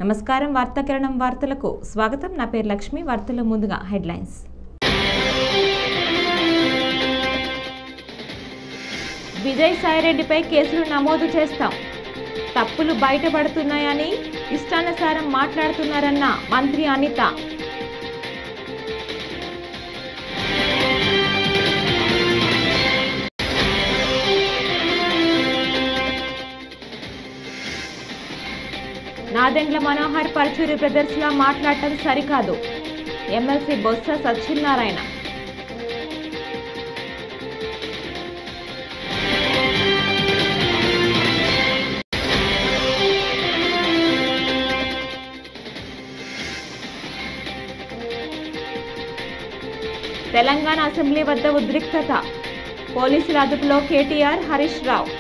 నమస్కారం వార్తాకిరణం వార్తలకు స్వాగతం నా పేరు లక్ష్మి వార్తల ముందుగా హెడ్లైన్స్ విజయసాయిరెడ్డిపై కేసులు నమోదు చేస్తాం తప్పులు బయటపడుతున్నాయని ఇష్టానుసారం మాట్లాడుతున్నారన్న మంత్రి అనిత నాదెండ్ల మనోహర్ పరచూరి బ్రదర్స్ లా మాట్లాడటం సరికాదు ఎమ్మెల్సీ బొత్స సత్యనారాయణ తెలంగాణ అసెంబ్లీ వద్ద ఉద్రిక్తత పోలీసుల అదుపులో కేటీఆర్ హరీష్ రావు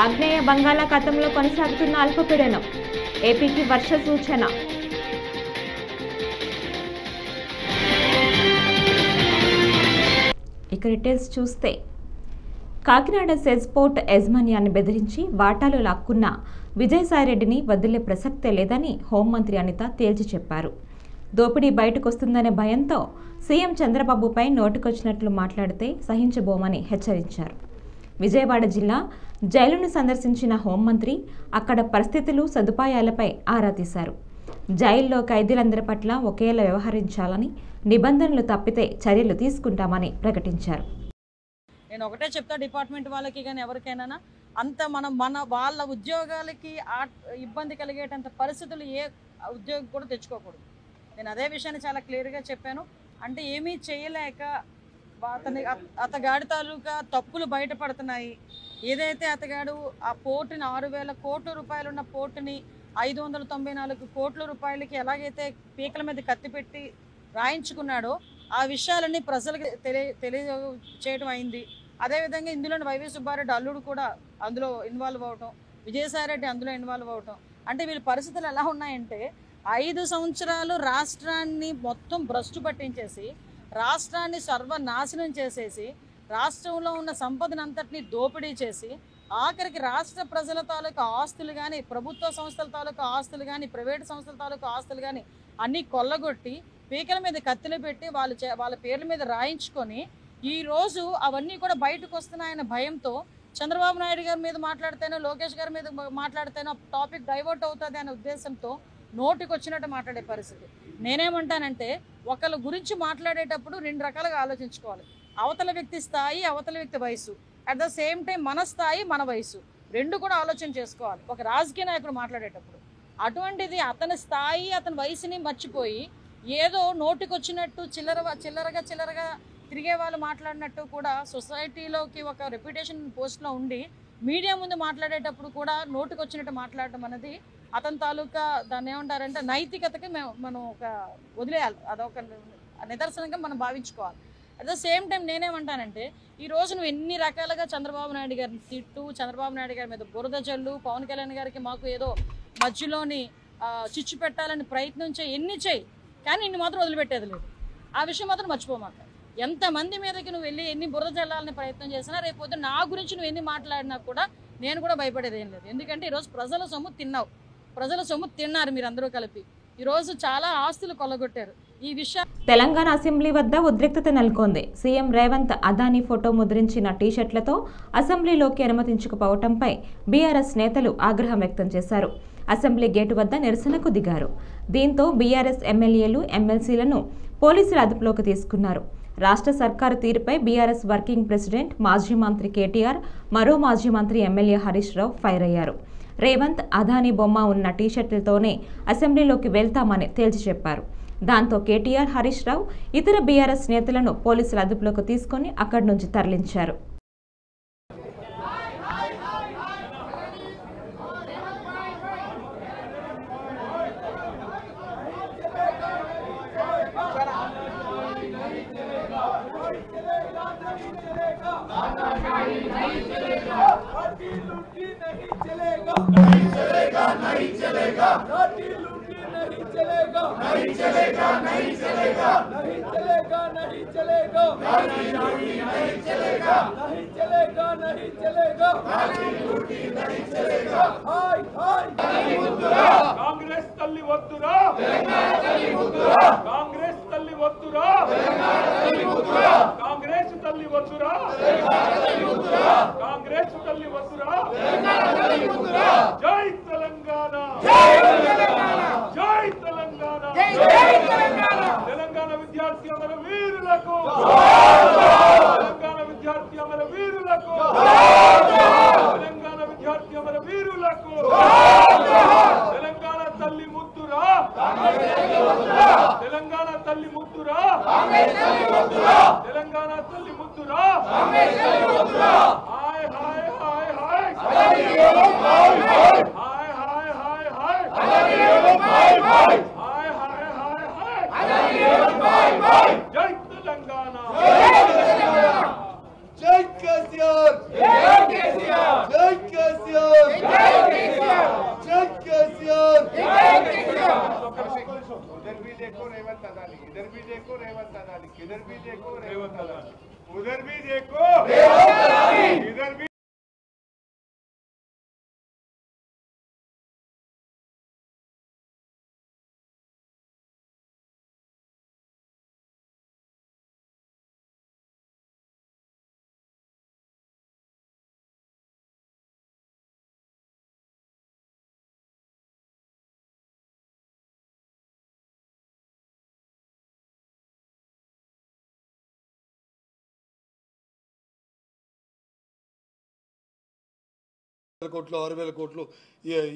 ఆగ్నేయ బంగాళాఖాతంలో కొనసాగుతున్న అల్పపీడనం ఏపీకి వర్ష సూచన ఇక డీటెయిల్స్ చూస్తే కాకినాడ సెజ్ పోర్ట్ యాజమాన్యాన్ని బెదిరించి వాటాలు లాక్కున్న విజయసాయిరెడ్డిని వదిలే ప్రసక్తే లేదని హోంమంత్రి అనిత తేల్చి చెప్పారు. దోపిడీ బయటకొస్తుందనే భయంతో సీఎం చంద్రబాబుపై నోటికొచ్చినట్లు మాట్లాడితే సహించబోమని హెచ్చరించారు. విజయవాడ జిల్లా జైలును సందర్శించిన హోంమంత్రి అక్కడ పరిస్థితులు సదుపాయాలపై ఆరా తీశారు. జైల్లో ఖైదీలందరి పట్ల ఒకేలా వ్యవహరించాలని, నిబంధనలు తప్పితే చర్యలు తీసుకుంటామని ప్రకటించారు. నేను ఒకటే చెప్తా డిపార్ట్మెంట్ వాళ్ళకి కానీ ఎవరికైనా అంత మన వాళ్ళ ఉద్యోగాలకి ఇబ్బంది కలిగేటంత పరిస్థితులు ఏ ఉద్యోగం కూడా తెచ్చుకోకూడదు. నేను అదే విషయాన్ని చాలా క్లియర్గా చెప్పాను. అంటే ఏమీ చేయలేక అతగాడి తాలూకా తప్పులు బయటపడుతున్నాయి. ఏదైతే అతగాడు ఆ పోర్టుని 6,000 కోట్ల రూపాయలు ఉన్న పోర్టుని 594 కోట్ల రూపాయలకి ఎలాగైతే పీకల మీద కత్తిపెట్టి రాయించుకున్నాడో ఆ విషయాలన్నీ ప్రజలకు తెలియచేయడం అయింది. అదేవిధంగా ఇందులో వైవి సుబ్బారెడ్డి అల్లుడు కూడా అందులో ఇన్వాల్వ్ అవటం, విజయసాయిరెడ్డి అందులో ఇన్వాల్వ్ అవటం. అంటే వీళ్ళ పరిస్థితులు ఎలా ఉన్నాయంటే 5 సంవత్సరాలు రాష్ట్రాన్ని మొత్తం భ్రష్టు పట్టించేసి, రాష్ట్రాన్ని సర్వనాశనం చేసేసి, రాష్ట్రంలో ఉన్న సంపదనంతటినీ దోపిడీ చేసి, ఆఖరికి రాష్ట్ర ప్రజల తాలూకా ఆస్తులు కానీ, ప్రభుత్వ సంస్థల తాలూకా ఆస్తులు కానీ, ప్రైవేటు సంస్థల తాలూకా ఆస్తులు కానీ అన్నీ కొల్లగొట్టి పీకల మీద కత్తిలు పెట్టి వాళ్ళ పేర్ల మీద రాయించుకొని ఈరోజు అవన్నీ కూడా బయటకు వస్తున్నాయన్న భయంతో చంద్రబాబు నాయుడు గారి మీద మాట్లాడితేనో, లోకేష్ గారి మీద మాట్లాడితేనో టాపిక్ డైవర్ట్ అవుతుంది అనే ఉద్దేశంతో నోటికి వచ్చినట్టు మాట్లాడే పరిస్థితి. నేనేమంటానంటే ఒకళ్ళ గురించి మాట్లాడేటప్పుడు 2 రకాలుగా ఆలోచించుకోవాలి. అవతల వ్యక్తి స్థాయి, అవతల వ్యక్తి వయసు, అట్ ద సేమ్ టైం మన స్థాయి, మన వయసు, 2 కూడా ఆలోచన చేసుకోవాలి ఒక రాజకీయ నాయకుడు మాట్లాడేటప్పుడు. అటువంటిది అతని స్థాయి, అతని వయసుని మర్చిపోయి ఏదో నోటికి వచ్చినట్టు చిల్లరగా తిరిగే వాళ్ళు మాట్లాడినట్టు కూడా సొసైటీలోకి ఒక రెప్యుటేషన్ పోస్ట్లో ఉండి మీడియా ముందు మాట్లాడేటప్పుడు కూడా నోటికి వచ్చినట్టు మాట్లాడటం అనేది అతని తాలూకా దాన్ని ఏమంటారంటే నైతికతకి మనం ఒక వదిలేయాలి. అదొక నిదర్శనంగా మనం భావించుకోవాలి. అట్ ద సేమ్ టైం నేనేమంటానంటే ఈరోజు నువ్వు ఎన్ని రకాలుగా చంద్రబాబు నాయుడు గారిని తిట్టు, చంద్రబాబు నాయుడు గారి మీద బురద జల్లు, పవన్ కళ్యాణ్ గారికి మాకు ఏదో మధ్యలోని చిచ్చు పెట్టాలని ప్రయత్నం ఎన్ని చేయి, కానీ నిన్ను మాత్రం వదిలిపెట్టేది లేదు. ఆ విషయం మాత్రం మర్చిపోమాక. ఎంతమంది మీదకి నువ్వు వెళ్ళి ఎన్ని బురద జల్లాలని ప్రయత్నం చేసినా రేపు నా గురించి నువ్వు ఎన్ని మాట్లాడినా కూడా నేను కూడా భయపడేది ఏం లేదు. ఎందుకంటే ఈరోజు ప్రజల సొమ్ము తిన్నావు, ప్రజల సొమ్ము తిన్నారు మీరందరూ కలిపి. ఈరోజు చాలా ఆస్తులు కొల్లగొట్టారు. ఈ విషయం తెలంగాణ అసెంబ్లీ వద్ద ఉద్రిక్తత నెలకొంది. సీఎం రేవంత్ అదానీ ఫోటో ముద్రించిన టీషర్ట్లతో అసెంబ్లీలోకి అనుమతించకపోవడంపై బీఆర్ఎస్ నేతలు ఆగ్రహం వ్యక్తం చేశారు. అసెంబ్లీ గేటు వద్ద నిరసనకు దిగారు. దీంతో బీఆర్ఎస్ ఎమ్మెల్యేలు, ఎమ్మెల్సీలను పోలీసుల అదుపులోకి తీసుకున్నారు. రాష్ట్ర సర్కారు తీరుపై బీఆర్ఎస్ వర్కింగ్ ప్రెసిడెంట్, మాజీ మంత్రి కేటీఆర్, మరో మాజీ మంత్రి ఎమ్మెల్యే హరీష్ రావు ఫైర్ అయ్యారు. రేవంత్ అదానీ బొమ్మ ఉన్న టీషర్ట్లతోనే అసెంబ్లీలోకి వెళ్తామని తేల్చి చెప్పారు. దాంతో కేటీఆర్, హరీష్ రావు ఇతర బీఆర్ఎస్ నేతలను పోలీసుల అదుపులోకి తీసుకుని అక్కడి నుంచి తరలించారు. नहीं चलेगा, नहीं चलेगा, नहीं चलेगा, नहीं चलेगा, नहीं चलेगा नहीं चलेगा नहीं चलेगा नहीं चलेगा नहीं चलेगा नहीं चलेगा नहीं चलेगा नहीं चलेगा हाय हाय कांग्रेस तल्ली वद्दुरा कांग्रेस तल्ली वद्दुरा कांग्रेस तल्ली वद्दुरा कांग्रेस तल्ली वद्दुरा जय तेलंगाना जय तेलंगाना तेलंगाना विद्यार्थी अमर वीरुలకు तेलंगाना विद्यार्थी अमर वीरुలకు तेलंगाना विद्यार्थी अमर वीरुలకు तेलंगाना तल्ली मुद्दुरा तेलंगाना तल्ली मुद्दुरा तेलंगाना तल्ली मुद्दुरा हाय हाय हाय हाय हाय हाय हाय हाय हाय हाय जय तेलंगाना जय केसीआर जय केसीआर जय केसीआर जय केसीआर जय केसीआर जय केसीआर उधर भी देखो रेवंत अदानी इधर भी देखो रेवंत अदानी किधर भी देखो रेवंत अदानी उधर भी देखो रेवंत अदानी इधर भी కోట్లు 6,000 కోట్లు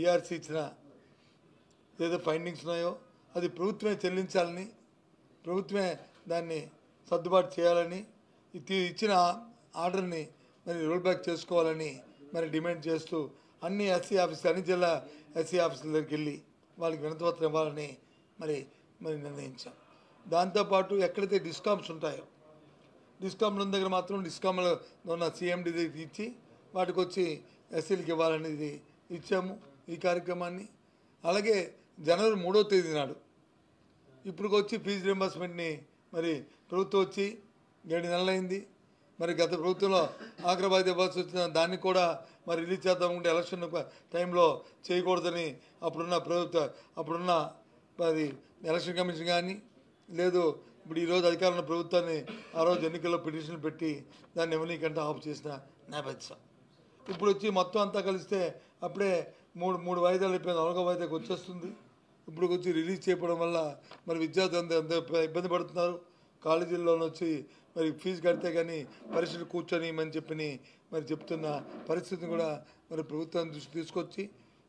ఈఆర్సీ ఇచ్చిన ఏదో ఫైండింగ్స్ ఉన్నాయో అది ప్రభుత్వమే చెల్లించాలని ప్రభుత్వమే దాన్ని సర్దుబాటు చేయాలని ఇచ్చిన ఆర్డర్ని మరి రోల్ బ్యాక్ చేసుకోవాలని మరి డిమాండ్ చేస్తూ అన్ని ఎస్సీ ఆఫీసులు అన్ని జిల్లా ఎస్సీ ఆఫీసుల దగ్గరికి వెళ్ళి వాళ్ళకి వినతిపత్రం ఇవ్వాలని మరి నిర్ణయించాం. దాంతోపాటు ఎక్కడైతే డిస్కామ్స్ ఉంటాయో డిస్కామ్ల దగ్గర మాత్రం డిస్కామ్లో ఉన్న సిఎండి ఇచ్చి వాటికి వచ్చి ఎస్సీలకు ఇవ్వాలనేది ఇచ్చాము ఈ కార్యక్రమాన్ని. అలాగే జనవరి 3వ తేదీ నాడు ఇప్పుడు వచ్చి ఫీజు రింబర్స్మెంట్ని మరి ప్రభుత్వం వచ్చి 7 నెలలైంది. మరి గత ప్రభుత్వంలో ఆగ్రబాద్ ఇవ్వాల్సి వచ్చిన దాన్ని కూడా మరి రిలీజ్ చేద్దామంటే ఎలక్షన్ టైంలో చేయకూడదని అప్పుడున్న అది ఎలక్షన్ కమిషన్ కానీ లేదు ఇప్పుడు ఈరోజు అధికారంలో ప్రభుత్వాన్ని ఆ రోజు ఎన్నికల్లో పిటిషన్ పెట్టి దాన్ని ఎవరికంటే ఆఫ్ చేసిన నేపథ్యం. ఇప్పుడు వచ్చి మొత్తం అంతా కలిస్తే అప్పుడే మూడు వాయిదాలు అయిపోయింది, 4వ వాయిదాకి వచ్చేస్తుంది. ఇప్పుడు వచ్చి రిలీజ్ చేయడం వల్ల మరి విద్యార్థులు అంత ఇబ్బంది పడుతున్నారు. కాలేజీల్లోనే వచ్చి మరి ఫీజు కడితే కానీ పరీక్షలు కూర్చొని అని మరి చెప్తున్న పరిస్థితిని కూడా మరి ప్రభుత్వం దృష్టి తీసుకొచ్చి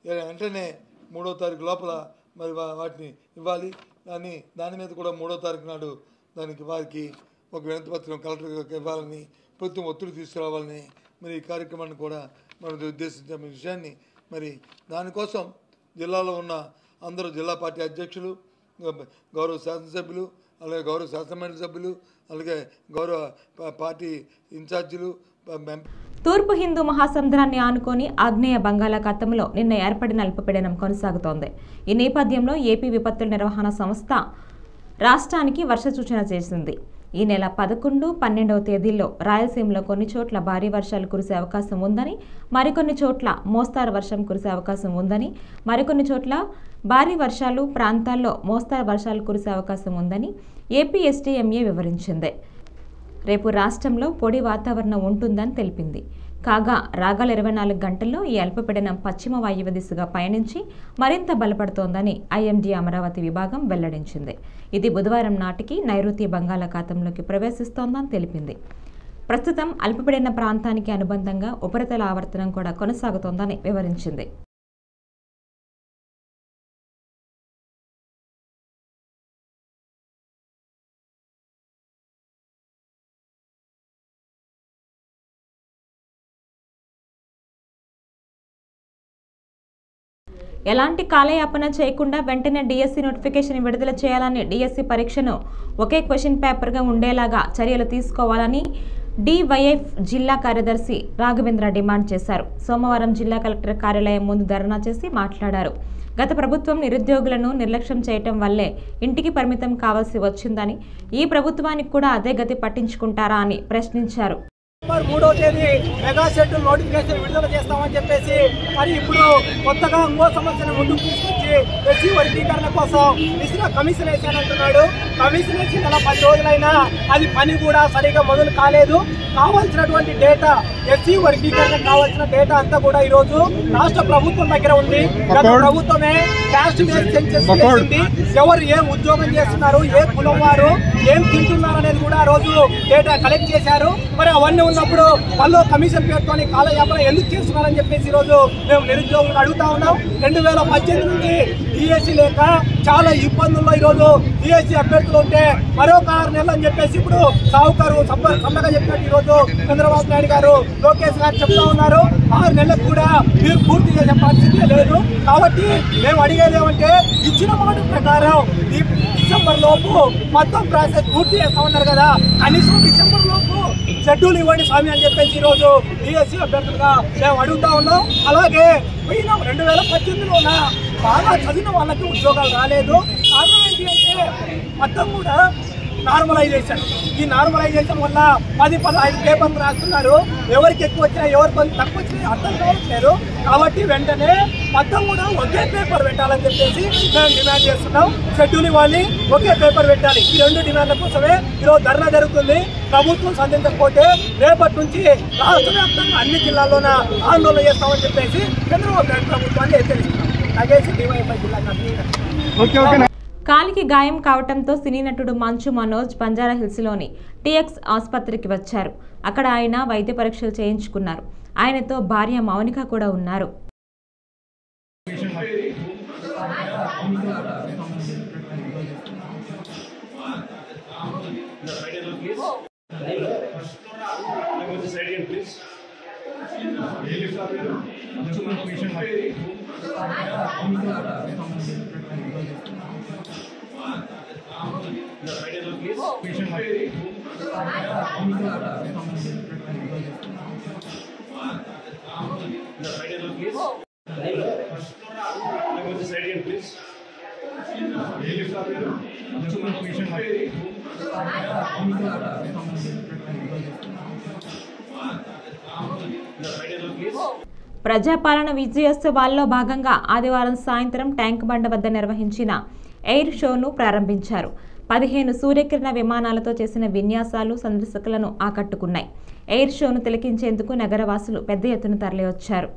వెంటనే 3వ తారీఖు లోపల మరి వాటిని ఇవ్వాలి. దాని మీద కూడా 3వ తారీఖు నాడు దానికి వారికి ఒక వినతిపత్రం కలెక్టర్కి ఇవ్వాలని ప్రభుత్వం ఒత్తిడి తీసుకురావాలని మరి ఈ కార్యక్రమాన్ని కూడా మనం ఉద్దేశించిన విషయాన్ని మరి దానికోసం జిల్లాలో ఉన్న అందరూ జిల్లా పార్టీ అధ్యక్షులు, గౌరవ శాసనసభ్యులు, అలాగే గౌరవ శాసనమండలి సభ్యులు, అలాగే గౌరవ పార్టీ ఇన్ఛార్జీలు, తూర్పు హిందూ మహాసముద్రాన్ని ఆనుకొని ఆగ్నేయ బంగాళాఖాతంలో నిన్న ఏర్పడిన అల్పపీడనం కొనసాగుతోంది. ఈ నేపథ్యంలో ఏపీ విపత్తుల నిర్వహణ సంస్థ రాష్ట్రానికి వర్ష సూచన చేసింది. ఈ నెల 11, 12వ తేదీల్లో రాయలసీమలో కొన్ని చోట్ల భారీ వర్షాలు కురిసే అవకాశం ఉందని, మరికొన్ని చోట్ల మోస్తారు వర్షం కురిసే అవకాశం ఉందని, మరికొన్ని చోట్ల భారీ వర్షాలు ప్రాంతాల్లో మోస్తారు వర్షాలు కురిసే అవకాశం ఉందని ఏపీ ఎస్టీఎంఏ వివరించింది. రేపు రాష్ట్రంలో పొడి వాతావరణం ఉంటుందని తెలిపింది. కాగా రాగల 24 గంటల్లో ఈ అల్పపీడనం పశ్చిమ వాయువ్య దిశగా పయనించి మరింత బలపడుతోందని ఐఎండీ అమరావతి విభాగం వెల్లడించింది. ఇది బుధవారం నాటికి నైరుతి బంగాళాఖాతంలోకి ప్రవేశిస్తోందని తెలిపింది. ప్రస్తుతం అల్పపీడన ప్రాంతానికి అనుబంధంగా ఉపరితల ఆవర్తనం కూడా కొనసాగుతోందని వివరించింది. ఎలాంటి కాలయాపన చేయకుండా వెంటనే డిఎస్సి నోటిఫికేషన్ విడుదల చేయాలని, డిఎస్సి పరీక్షను ఒకే క్వశ్చన్ పేపర్గా ఉండేలాగా చర్యలు తీసుకోవాలని డివైఎఫ్ జిల్లా కార్యదర్శి రాఘవేంద్ర డిమాండ్ చేశారు. సోమవారం జిల్లా కలెక్టర్ కార్యాలయం ముందు ధర్నా చేసి మాట్లాడారు. గత ప్రభుత్వం నిరుద్యోగులను నిర్లక్ష్యం చేయటం వల్లే ఇంటికి పరిమితం కావాల్సి వచ్చిందని, ఈ ప్రభుత్వానికి కూడా అదే గతి పట్టించుకుంటారా అని ప్రశ్నించారు. 3వ తేదీ మెగా షెడ్యూల్ నోటిఫికేషన్ విడుదల చేస్తామని చెప్పేసి మరి ఇప్పుడు కొత్తగా ఇంకో సమస్యను ముందుకు తీసుకొచ్చి ఎస్సీ వర్గీకరణ కోసం కమిషన్ వేసానంటున్నాడు. కమిషన్ వేసి నెల 10 రోజులైనా అది పని కూడా సరిగా మొదలు కాలేదు. కావాల్సినటువంటి డేటా, ఎస్సీ వర్గీకరణ కావాల్సిన డేటా అంతా కూడా ఈ రోజు రాష్ట్ర ప్రభుత్వం దగ్గర ఉంది. గత ప్రభుత్వమే క్యాస్ట్ బేస్డ్ సెన్సస్ చేసింది. ఎవరు ఏం ఉద్యోగం చేస్తున్నారు, ఏ కులం వారు ఏం తింటున్నారు అనేది కూడా ఆ రోజు డేటా కలెక్ట్ చేశారు. మరి అవన్నీ ఉన్నప్పుడు వాళ్ళు కమిషన్ పేరుతోని కాలయాపన ఎందుకు చేస్తున్నారని చెప్పేసి ఈ రోజు మేము నిరుద్యోగులు అడుగుతా ఉన్నాం. 2018 నుంచి డిఎస్సీ లేక చాలా ఇబ్బందుల్లో ఈ రోజు డిఎస్సీ అభ్యర్థులు ఉంటే మరొక 6 నెలలు అని చెప్పేసి ఇప్పుడు సావుకారు సమ్మగా చెప్పినట్టు ఈ రోజు చంద్రబాబు నాయుడు గారు, లోకేష్ గారు చెప్తా ఉన్నారు. 6 నెలలకు కూడా మీరు పూర్తి చేసే పరిస్థితి లేదు. కాబట్టి మేము అడిగేది ఏమంటే ఇచ్చిన మాట ప్రకారం ఈ డిసెంబర్ లోపు మొత్తం ప్రాసెస్ పూర్తి చేస్తామన్నారు కదా, కనీసం డిసెంబర్ లోపు షెడ్యూల్ ఇవ్వండి స్వామి అని చెప్పేసి ఈ రోజు డిఎస్సీ అభ్యర్థులుగా మేము అడుగుతా ఉన్నాం. అలాగే 2018లోన బాగా చదివిన వాళ్ళకి ఉద్యోగాలు రాలేదు. కారణం ఏంటి అంటే మొత్తం కూడా నార్మలైజేషన్. ఈ నార్మలైజేషన్ వల్ల 10-15 పేపర్లు రాస్తున్నారు. ఎవరికి ఎక్కువ వచ్చినా ఎవరికి తక్కువ వచ్చినా అర్థం కావట్లేదు. కాబట్టి వెంటనే మొత్తం కూడా ఒకే పేపర్ పెట్టాలని చెప్పేసి మేము డిమాండ్ చేస్తున్నాం. షెడ్యూల్ ఇవ్వాలి, ఒకే పేపర్ పెట్టాలి. ఈ 2 డిమాండ్ల కోసమే ఈరోజు ధర్నా జరుగుతుంది. ప్రభుత్వం సంధించకపోతే రేపటి నుంచి రాష్ట్ర వ్యాప్తంగా అన్ని జిల్లాల్లోన ఆందోళన చేస్తామని చెప్పేసి చంద్రబాబు నాయుడు ప్రభుత్వాన్ని హెచ్చరిస్తున్నాం. నగేష్ డివైఎఫ్ఐ జిల్లా కన్వీనర్. కాలికి గాయం కావడంతో సినీ నటుడు మంచు మనోజ్ బంజారాహిల్స్లోని టీఎక్స్ ఆసుపత్రికి వచ్చారు. అక్కడ ఆయన వైద్య పరీక్షలు చేయించుకున్నారు. ఆయనతో భార్య మౌనిక కూడా ఉన్నారు. ప్రజాపాలన విజయోత్సవాల్లో భాగంగా ఆదివారం సాయంత్రం ట్యాంక్ బండ వద్ద నిర్వహించిన ఎయిర్ షోను ప్రారంభించారు. 15 సూర్యకిరణ విమానాలతో చేసిన విన్యాసాలు సందర్శకులను ఆకట్టుకున్నాయి. ఎయిర్ షోను తిలకించేందుకు నగరవాసులు పెద్ద ఎత్తున తరలివచ్చారు.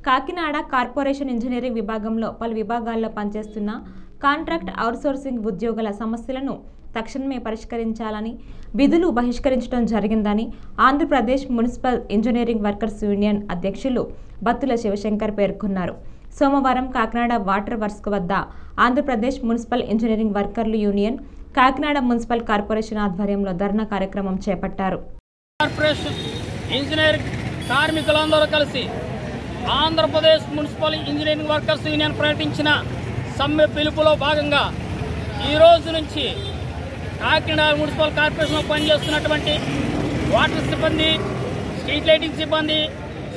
కాకినాడ కార్పొరేషన్ ఇంజనీరింగ్ విభాగంలో పలు విభాగాల్లో పనిచేస్తున్న కాంట్రాక్ట్ అవుట్సోర్సింగ్ ఉద్యోగుల సమస్యలను తక్షణమే పరిష్కరించాలని విధులు బహిష్కరించడం జరిగిందని Andhra Pradesh municipal engineering workers union అధ్యక్షులు బత్తుల శివశంకర్ పేర్కొన్నారు. సోమవారం కాకినాడ వాటర్ వర్క్స్ వద్ద ఆంధ్రప్రదేశ్ మున్సిపల్ ఇంజనీరింగ్ వర్కర్లు యూనియన్, కాకినాడ మున్సిపల్ కార్పొరేషన్ ఆధ్వర్యంలో ధర్నా కార్యక్రమం చేపట్టారు. కార్పొరేషన్ ఇంజనీరింగ్ కార్మికులందరూ కలిసి Andhra Pradesh municipal engineering workers union ప్రకటించిన సమ్మె పిలుపులో భాగంగా ఈ రోజు నుంచి కాకినాడ మున్సిపల్ కార్పొరేషన్లో పనిచేస్తున్నటువంటి వాటర్ సిబ్బంది, స్ట్రీట్ లైటింగ్ సిబ్బంది,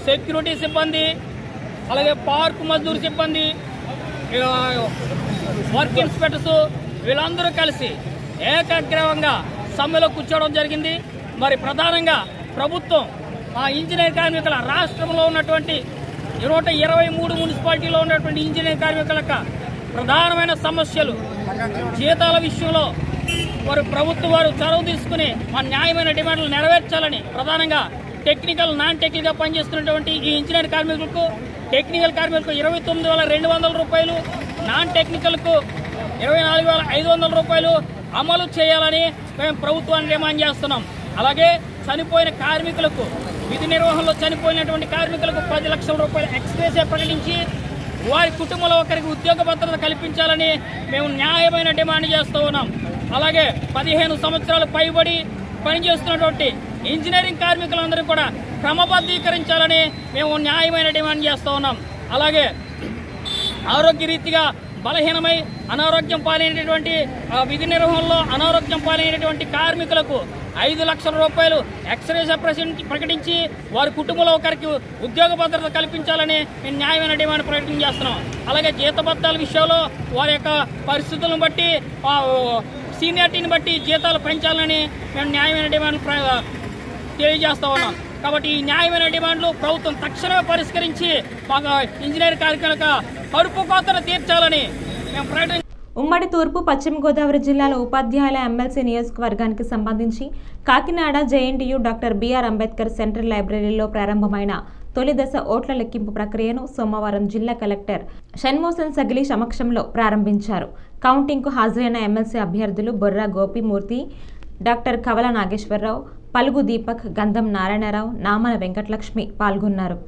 సెక్యూరిటీ సిబ్బంది, అలాగే పార్క్ మజ్దూర్ సిబ్బంది, వర్క్ ఇన్స్పెక్టర్స్ వీళ్ళందరూ కలిసి ఏకగ్రీవంగా సమ్మెలో కూర్చోవడం జరిగింది. మరి ప్రధానంగా ప్రభుత్వం ఆ ఇంజనీర్ కార్మికుల రాష్ట్రంలో ఉన్నటువంటి 123 మున్సిపాలిటీలో ఉన్నటువంటి ఇంజనీర్ కార్మికులకు ప్రధానమైన సమస్యలు జీతాల విషయంలో వారు ప్రభుత్వం వారు చొరవ తీసుకుని మా న్యాయమైన డిమాండ్లు నెరవేర్చాలని ప్రధానంగా టెక్నికల్, నాన్ టెక్నికల్గా పనిచేస్తున్నటువంటి ఈ ఇంజనీర్ కార్మికులకు, టెక్నికల్ కార్మికులకు 29,200 రూపాయలు, నాన్ టెక్నికల్కు 24,500 రూపాయలు అమలు చేయాలని మేము ప్రభుత్వాన్ని డిమాండ్ చేస్తున్నాం. అలాగే చనిపోయిన కార్మికులకు, విధి నిర్వహణలో చనిపోయినటువంటి కార్మికులకు 10 లక్షల రూపాయలు ఎక్స్గ్రేషియా ప్రకటించి వారి కుటుంబంలో ఒకరికి ఉద్యోగ భద్రత కల్పించాలని మేము న్యాయమైన డిమాండ్ చేస్తూ ఉన్నాం. అలాగే 15 సంవత్సరాలు పైబడి పనిచేస్తున్నటువంటి ఇంజనీరింగ్ కార్మికులందరూ కూడా క్రమబద్ధీకరించాలని మేము న్యాయమైన డిమాండ్ చేస్తూ ఉన్నాం. అలాగే ఆరోగ్యరీతిగా బలహీనమై అనారోగ్యం పాలైనటువంటి విధి నిర్వహణలో అనారోగ్యం పాలైనటువంటి కార్మికులకు 5 లక్షల రూపాయలు ఎక్స్గ్రేషియా ప్రకటించి వారి కుటుంబంలో ఒకరికి ఉద్యోగ భద్రత కల్పించాలని మేము న్యాయమైన డిమాండ్ ప్రకటన చేస్తున్నాం. అలాగే జీతభత్యాల విషయంలో వారి యొక్క పరిస్థితులను బట్టి, సీనియారిటీని బట్టి జీతాలు పెంచాలని మేము న్యాయమైన డిమాండ్లు తెలియజేస్తూ ఉన్నాం. కాబట్టి ఈ న్యాయమైన డిమాండ్లు ప్రభుత్వం తక్షణమే పరిష్కరించి మాకు ఇంజనీర్ కార్మికులకు కడుపు కోతను తీర్చాలని మేము ప్రకటన. ఉమ్మడి తూర్పు పశ్చిమ గోదావరి జిల్లాల ఉపాధ్యాయుల ఎమ్మెల్సీ నియోజకవర్గానికి సంబంధించి Kakinada JNTU doctor BR Ambedkar central లైబ్రరీలో ప్రారంభమైన తొలి దశ ఓట్ల లెక్కింపు ప్రక్రియను సోమవారం జిల్లా కలెక్టర్ షణ్మోహన్ సగిలి సమక్షంలో ప్రారంభించారు. కౌంటింగ్కు హాజరైన ఎమ్మెల్సీ అభ్యర్థులు బొర్రా గోపిమూర్తి, డాక్టర్ కవల నాగేశ్వరరావు, పలుగు దీపక్, గంధం నారాయణరావు, నామన వెంకటలక్ష్మి పాల్గొన్నారు.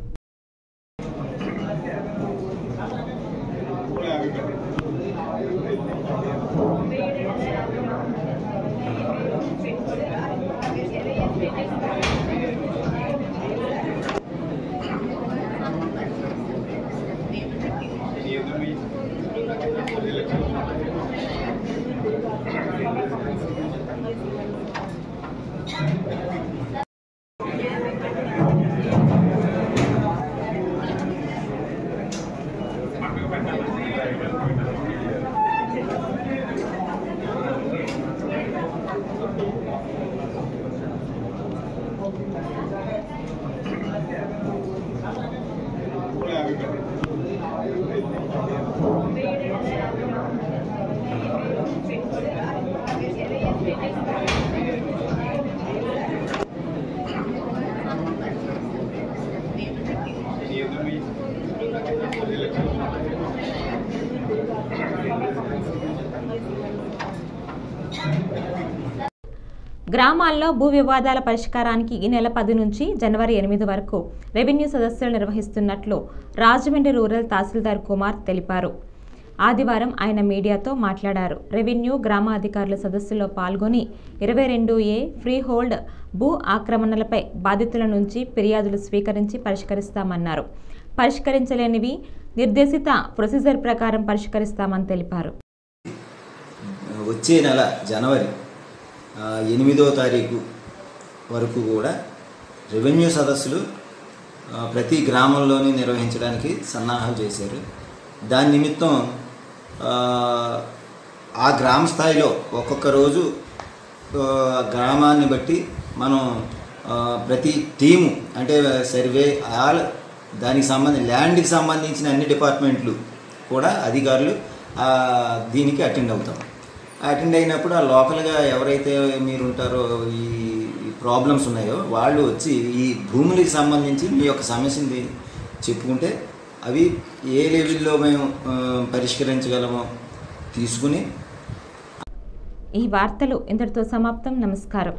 గ్రామాల్లో భూ వివాదాల పరిష్కారానికి ఈ నెల 10 నుంచి జనవరి 8 వరకు రెవెన్యూ సదస్సులు నిర్వహిస్తున్నట్లు రాజమండ్రి రూరల్ తహసీల్దార్ కుమార్ తెలిపారు. ఆదివారం ఆయన మీడియాతో మాట్లాడారు. రెవెన్యూ గ్రామ అధికారుల సదస్సులో పాల్గొని 22A ఫ్రీ హోల్డ్ భూ ఆక్రమణలపై బాధితుల నుంచి ఫిర్యాదులు స్వీకరించి పరిష్కరిస్తామన్నారు. పరిష్కరించలేనివి నిర్దేశిత ప్రొసీజర్ ప్రకారం పరిష్కరిస్తామని తెలిపారు. వచ్చే నెల జనవరి 8వ తారీఖు వరకు కూడా రెవెన్యూ సదస్సులు ప్రతి గ్రామంలోని నిర్వహించడానికి సన్నాహాలు చేశారు. దాని నిమిత్తం ఆ గ్రామ స్థాయిలో ఒక్కొక్క రోజు గ్రామాన్ని బట్టి మనం ప్రతి టీము అంటే సర్వే ఆల్ దానికి ల్యాండ్కి సంబంధించిన అన్ని డిపార్ట్మెంట్లు కూడా అధికారులు దీనికి అటెండ్ అవుతాం. అటెండ్ అయినప్పుడు ఆ లోకల్గా ఎవరైతే మీరు ఉంటారో ఈ ప్రాబ్లమ్స్ ఉన్నాయో వాళ్ళు వచ్చి ఈ భూములకు సంబంధించి మీ యొక్క సమస్యని చెప్పుకుంటే అవి ఏ లెవెల్లో మేము పరిష్కరించగలమో తీసుకుని ఈ వార్తలు ఇంతటితో సమాప్తం. నమస్కారం.